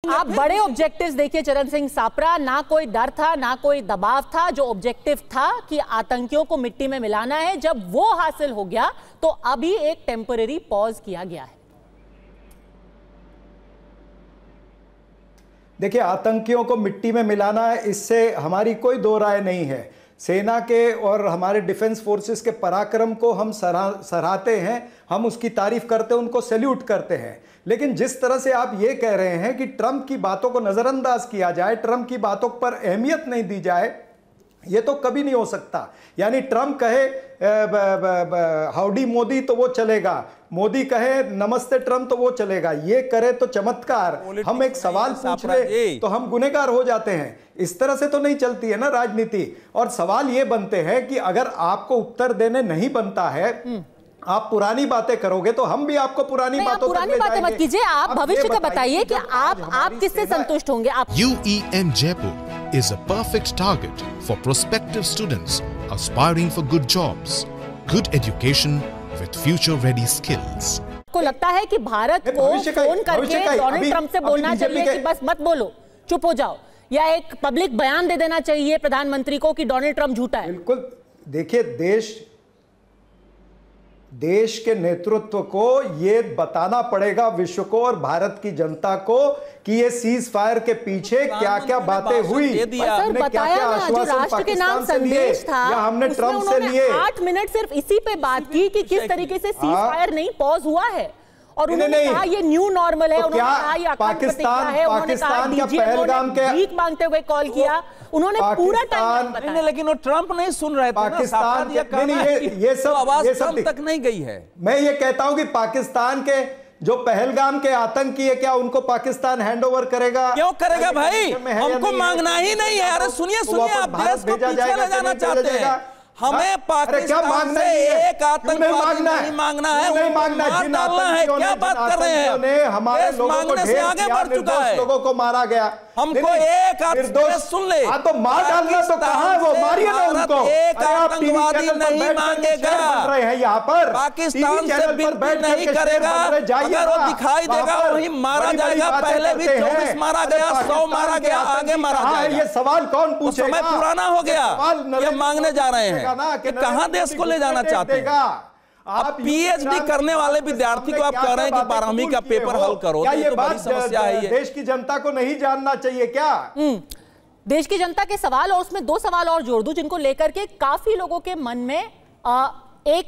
लिए। आप बड़े ऑब्जेक्टिव्स देखिए चरण सिंह सापरा, ना कोई डर था ना कोई दबाव था। जो ऑब्जेक्टिव था कि आतंकियों को मिट्टी में मिलाना है, जब वो हासिल हो गया तो अभी एक टेम्पररी पॉज किया गया है। देखिए, आतंकियों को मिट्टी में मिलाना है, इससे हमारी कोई दो राय नहीं है। सेना के और हमारे डिफेंस फोर्सेस के पराक्रम को हम सराहते हैं, हम उसकी तारीफ करते हैं, उनको सैल्यूट करते हैं। लेकिन जिस तरह से आप ये कह रहे हैं कि ट्रंप की बातों को नजरअंदाज किया जाए, ट्रंप की बातों पर अहमियत नहीं दी जाए, ये तो कभी नहीं हो सकता। यानी ट्रंप कहे हाउडी मोदी तो वो चलेगा, मोदी कहे नमस्ते ट्रंप तो वो चलेगा, ये करे तो चमत्कार, हम एक सवाल पूछ रहे तो हम गुनहगार हो जाते हैं। इस तरह से तो नहीं चलती है ना राजनीति। और सवाल ये बनते हैं कि अगर आपको उत्तर देने नहीं बनता है, आप पुरानी बातें करोगे तो हम भी आपको पुरानी बातों मत कीजिए। आप भविष्य का बताइए कि आप किससे संतुष्ट होंगे। UEM Jaipur is a perfect target for prospective students aspiring for good jobs, good education with future-ready skills. आपको लगता है कि भारत को फोन करके डोनाल्ड ट्रंप से बोलना चाहिए कि बस मत बोलो, चुप हो जाओ, या एक पब्लिक बयान दे देना चाहिए प्रधानमंत्री को कि डोनाल्ड ट्रंप झूठा है? बिल्कुल। देखिए, देश के नेतृत्व को ये बताना पड़ेगा विश्व को और भारत की जनता को कि ये सीज फायर के पीछे क्या क्या बातें हुई, हमने क्या क्या आश्वासन पाकिस्तान से लिए या हमने ट्रंप से लिए। 8 मिनट सिर्फ इसी पे बात की कि किस तरीके से सीज फायर नहीं पॉज हुआ है, और उन्होंने कहा ये न्यू नॉर्मल है। उन्होंने कहा ये पाकिस्तान का पहलगाम के भीख मांगते हुए कॉल किया, उन्होंने पूरा टाइम बताया। लेकिन वो ट्रंप नहीं सुन रहे थे। पाकिस्तान ये सब आवाज ट्रंप तक नहीं गई है। मैं ये कहता हूं कि पाकिस्तान के जो पहलगाम के आतंकी है, क्या उनको पाकिस्तान हैंडओवर करेगा? क्यों करेगा भाई? हमको मांगना ही नहीं है। अरे सुनिए, आप देश को पीछे ले जाना चाहते हैं। हमें पाकिस्तान से एक आतंकवादी नहीं मांगना है, मार डालना है। क्या बात कर रहे हैं? हमारे मांगने से आगे बढ़ चुका है। लोगों को मारा गया, हमको एक आतंकवादी सुन ले। तो मार डालना तो कहां है वो? मारिए ना उनको। एक आतंकवादी नहीं मांगेगा रहे हैं यहाँ पर, पाकिस्तान से बिल्कुल नहीं करेगा। अगर वो दिखाई देगा वही मारा जाएगा। पहले भी 24 मारा गया, 100 मारा गया, आगे मारा जाएगा। ये सवाल कौन पूछेगा? समय पुराना हो गया, ये मांगने जा रहे हैं कि कहां देश को ले जाना चाहते हैं। आप पीएचडी करने वाले विद्यार्थी को आप कह रहे हैं कि 12वीं का पेपर हल करो, क्या ये तो बड़ी समस्या है। ये देश की जनता को नहीं जानना चाहिए क्या? देश की जनता के सवाल, और उसमें 2 सवाल और जोड़ दूं जिनको लेकर के काफी लोगों के मन में एक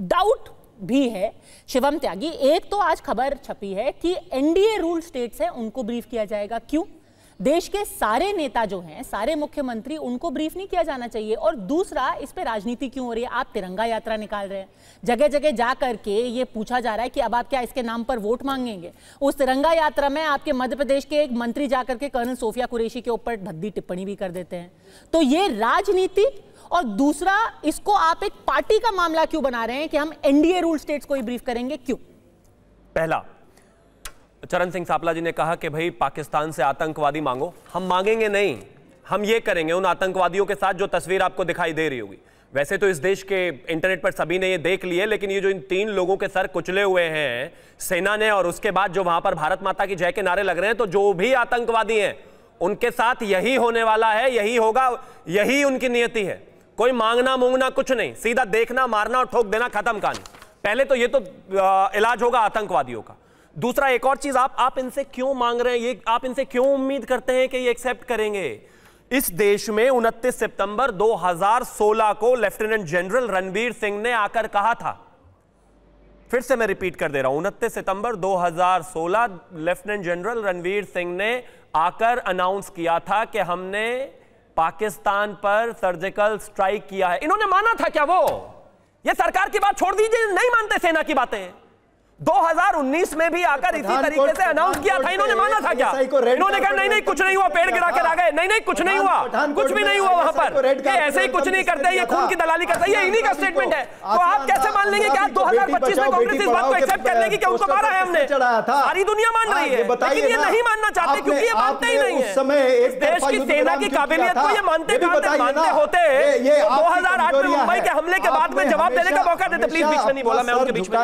डाउट भी है। शिवम त्यागी, एक तो आज खबर छपी है कि एनडीए रूल स्टेट्स हैं, उनको ब्रीफ किया जाएगा। क्यों? देश के सारे नेता जो हैं, सारे मुख्यमंत्री, उनको ब्रीफ नहीं किया जाना चाहिए? और दूसरा, इस पे राजनीति क्यों हो रही है? आप तिरंगा यात्रा निकाल रहे हैं, जगह जगह जा करके ये पूछा जा रहा है कि अब आप क्या इसके नाम पर वोट मांगेंगे? उस तिरंगा यात्रा में आपके मध्य प्रदेश के एक मंत्री जाकर के कर्नल सोफिया कुरैशी के ऊपर भद्दी टिप्पणी भी कर देते हैं। तो ये राजनीति, और दूसरा, इसको आप एक पार्टी का मामला क्यों बना रहे हैं कि हम एनडीए रूल स्टेट्स को ही ब्रीफ करेंगे? क्यों? पहला, चरण सिंह सापला जी ने कहा कि भाई पाकिस्तान से आतंकवादी मांगो, हम मांगेंगे नहीं, हम ये करेंगे उन आतंकवादियों के साथ जो तस्वीर आपको दिखाई दे रही होगी। वैसे तो इस देश के इंटरनेट पर सभी ने ये देख लिए, लेकिन ये जो इन 3 लोगों के सर कुचले हुए हैं सेना ने, और उसके बाद जो वहां पर भारत माता की जय के नारे लग रहे हैं, तो जो भी आतंकवादी हैं उनके साथ यही होने वाला है, यही होगा, यही उनकी नियति है। कोई मांगना मूंगना कुछ नहीं, सीधा देखना, मारना और ठोक देना, खत्म कहानी। पहले तो ये तो इलाज होगा आतंकवादियों का। दूसरा, एक और चीज, आप इनसे क्यों मांग रहे हैं? ये आप इनसे क्यों उम्मीद करते हैं कि ये एक्सेप्ट करेंगे? इस देश में 29 सितंबर 2016 को लेफ्टिनेंट जनरल रणवीर सिंह ने आकर कहा था, फिर से मैं रिपीट कर दे रहा हूं, 29 सितंबर 2016 लेफ्टिनेंट जनरल रणवीर सिंह ने आकर अनाउंस किया था कि हमने पाकिस्तान पर सर्जिकल स्ट्राइक किया है। इन्होंने माना था क्या? वो ये सरकार की बात छोड़ दीजिए, नहीं मानते सेना की बातें। 2019 में भी आकर इसी तरीके से अनाउंस किया था, इन्होंने माना था क्या? इन्होंने कहा नहीं नहीं कुछ नहीं हुआ, पेड़ गिरा कर आ गए, नहीं नहीं कुछ नहीं हुआ, कुछ भी नहीं हुआ वहां पर, ऐसे ही कुछ नहीं करते, ये खून की दलाली करते, ये इन्हीं का स्टेटमेंट है। तो आप कैसे मान लेंगे कि आज 2025 में कांग्रेस इस बात को एक्सेप्ट कर लेगी कि उनको मारा है हमने? सारी दुनिया मान रही है, लेकिन ये नहीं मानना चाहते क्योंकि ये मानते ही नहीं है। देश की सेना की काबिलियत को ये मानते होते 2008 में मुंबई के हमले के बाद में जवाब देने का मौका देते। प्लीज बीच में नहीं बोला, मैं उनके बीच में।